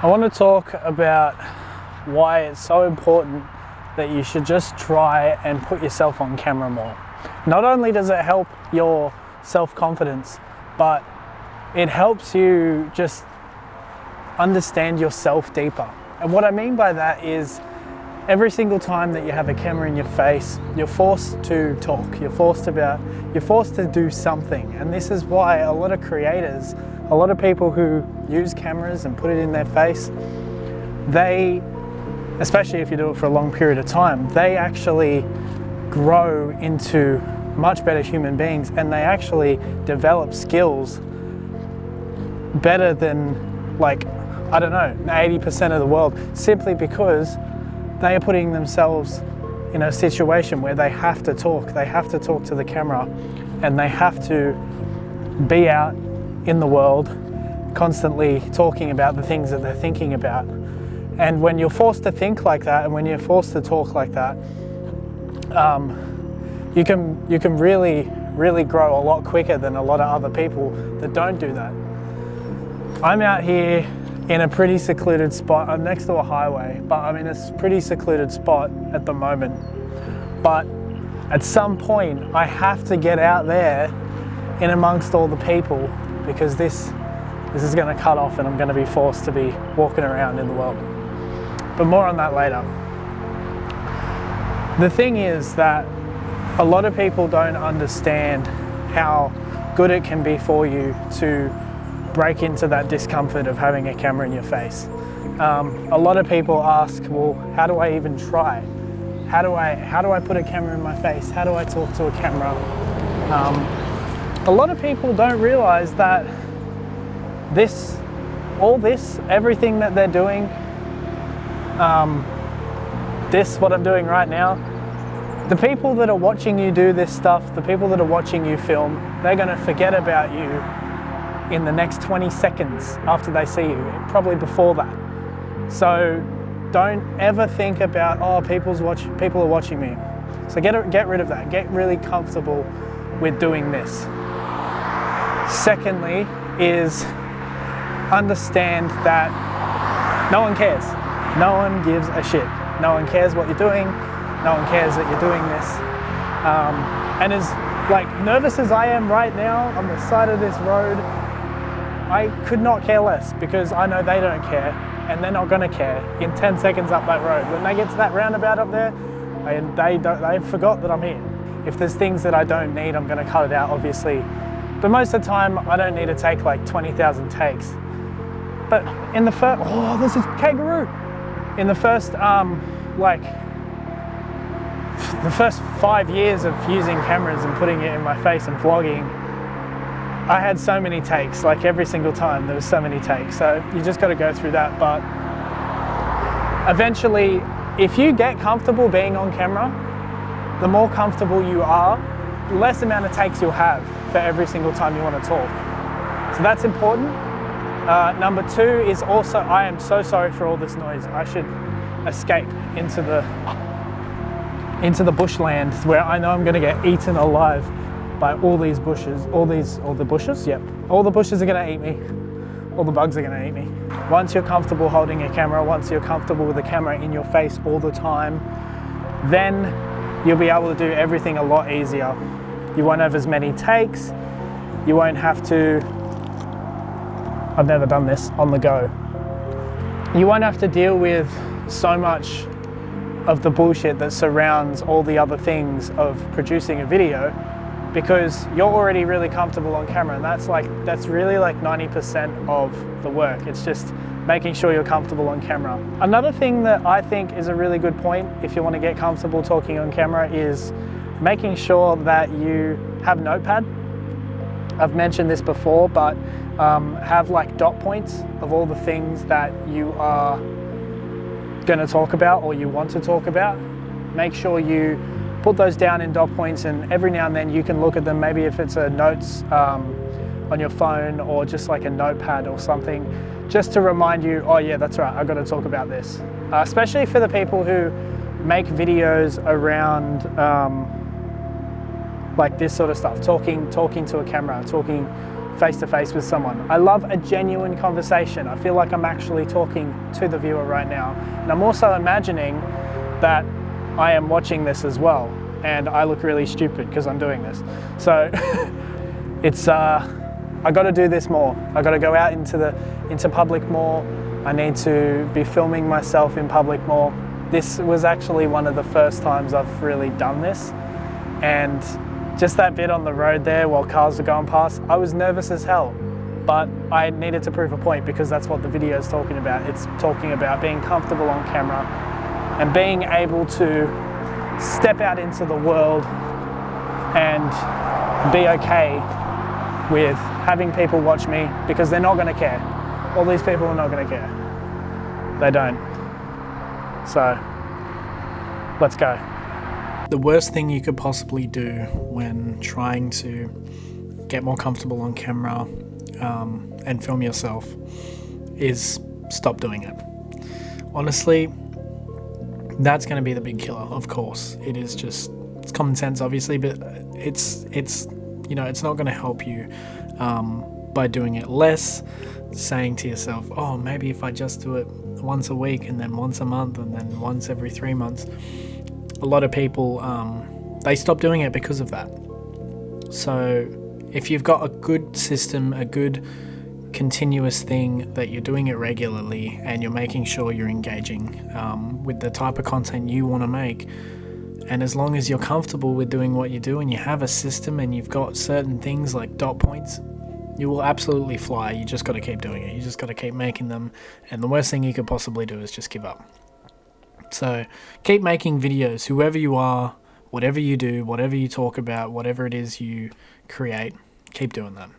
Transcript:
I want to talk about why it's so important that you should just try and put yourself on camera more. Not only does it help your self-confidence, but it helps you just understand yourself deeper. And what I mean by that is every single time that you have a camera in your face, you're forced to talk, you're forced to do something. And this is why a lot of creators, a lot of people who use cameras and put it in their face, they, especially if you do it for a long period of time, they actually grow into much better human beings, and they actually develop skills better than, like, I don't know, 80% of the world, simply because they are putting themselves in a situation where they have to talk to the camera, and they have to be out in the world constantly talking about the things that they're thinking about. And when you're forced to think like that, and when you're forced to talk like that, you can really grow a lot quicker than a lot of other people that don't do that. I'm out here in a pretty secluded spot. I'm next to a highway, but I'm in a pretty secluded spot at the moment. But at some point, I have to get out there in amongst all the people, because this is going to cut off and I'm going to be forced to be walking around in the world. But more on that later. The thing is that a lot of people don't understand how good it can be for you to break into that discomfort of having a camera in your face. A lot of people ask, well, how do I even try? How do I put a camera in my face? How do I talk to a camera? A lot of people don't realize that everything that they're doing, what I'm doing right now, the people that are watching you do this stuff, the people that are watching you film, they're gonna forget about you in the next 20 seconds after they see you, probably before that. So don't ever think about, oh, people are watching me. So get rid of that. Get really comfortable with doing this. Secondly is understand that no one cares. No one gives a shit. No one cares what you're doing. No one cares that you're doing this. And as nervous as I am right now on the side of this road, I could not care less, because I know they don't care, and they're not gonna care in 10 seconds up that road. When they get to that roundabout up there, they forgot that I'm here. If there's things that I don't need, I'm gonna cut it out, obviously. But most of the time, I don't need to take like 20,000 takes. But in the first, oh, there's this kangaroo. In the first, the first 5 years of using cameras and putting it in my face and vlogging, I had so many takes, like every single time there was so many takes. So you just got to go through that. But eventually, if you get comfortable being on camera, the more comfortable you are, the less amount of takes you'll have for every single time you want to talk. So that's important. Number two is also, I am so sorry for all this noise. I should escape into the bushland where I know I'm going to get eaten alive by all these bushes, all the bushes, yep. All the bushes are gonna eat me. All the bugs are gonna eat me. Once you're comfortable holding a camera, once you're comfortable with the camera in your face all the time, then you'll be able to do everything a lot easier. You won't have as many takes. You won't have to, I've never done this, on the go. You won't have to deal with so much of the bullshit that surrounds all the other things of producing a video, because you're already really comfortable on camera, and that's really like 90% of the work. It's just making sure you're comfortable on camera. Another thing that I think is a really good point if you want to get comfortable talking on camera is making sure that you have Notepad. I've mentioned this before, but have like dot points of all the things that you are going to talk about or you want to talk about. Make sure you put those down in dot points, and every now and then you can look at them, maybe if it's a notes on your phone or just like a notepad or something, just to remind you, oh yeah, that's right, I've got to talk about this. Especially for the people who make videos around like this sort of stuff, talking to a camera, talking face to face with someone. I love a genuine conversation. I feel like I'm actually talking to the viewer right now. And I'm also imagining that I am watching this as well, and I look really stupid because I'm doing this. So it's, I got to do this more. I got to go out into public more. I need to be filming myself in public more. This was actually one of the first times I've really done this, and just that bit on the road there while cars are going past, I was nervous as hell, but I needed to prove a point because that's what the video is talking about. It's talking about being comfortable on camera and being able to step out into the world and be okay with having people watch me, because they're not going to care. All these people are not going to care. They don't. So, let's go. The worst thing you could possibly do when trying to get more comfortable on camera and film yourself is stop doing it. Honestly, that's going to be the big killer, of course. It is just, it's common sense, obviously, but it's you know, it's not going to help you by doing it less, saying to yourself, oh, maybe if I just do it once a week and then once a month and then once every 3 months. A lot of people, they stop doing it because of that. So if you've got a good system, a good continuous thing that you're doing it regularly and you're making sure you're engaging with the type of content you want to make, and as long as you're comfortable with doing what you do and you have a system and you've got certain things like dot points, you will absolutely fly. You just got to keep doing it. You just got to keep making them. And the worst thing you could possibly do is just give up. So keep making videos, whoever you are, whatever you do, whatever you talk about, whatever it is you create, keep doing that.